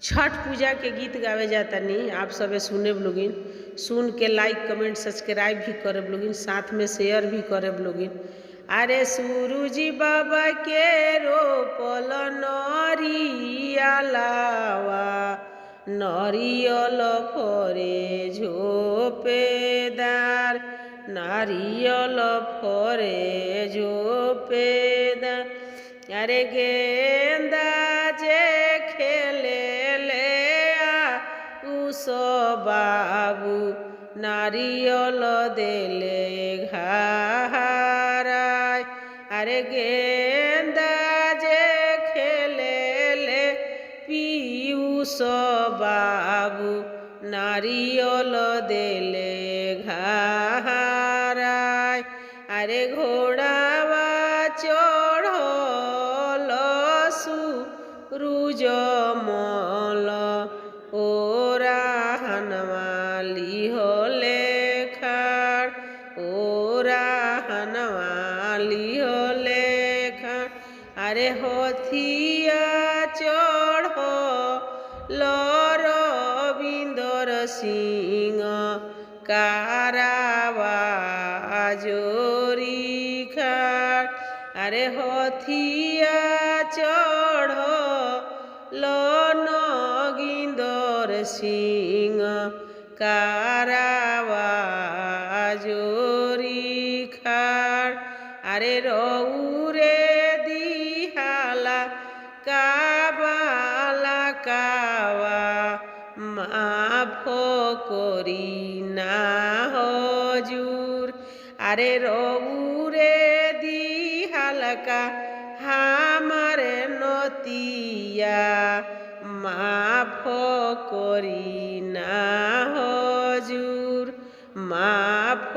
छठ पूजा के गीत गावे जाता नहीं आप सब सुने लोगिन, सुन के लाइक कमेंट सब्सक्राइब भी करे लोगिन, साथ में शेयर भी करे लोगिन। अरे सूरुजी बाबा के रोपल नरियलावा, नरियल फरे झोपेदार, नारियल फरे झोपेदार। अरे गेंदा जे खेले बाबू नारियल देले घाराय। अरे गेंदा जे खेले ले पीयूष बाबू नारियल देले घाराय। अरे घोड़ावा चढ़ल सूरुज मल ओराहनवाली होले खाड़, ओराहनवाली होले खाड़। अरे होथिया चढ़ल रविंदर सिंह कारावा जोरी खाड़। अरे होथिया चढ़ल नगिंदर सिंह कारावा जोरी खाड़। अरे रौरे दिहाला काबाला कावा माफ करी ना हजूर। अरे रौरे दिहाला का हमारे नतिया माफ करी ना हजूर, माफ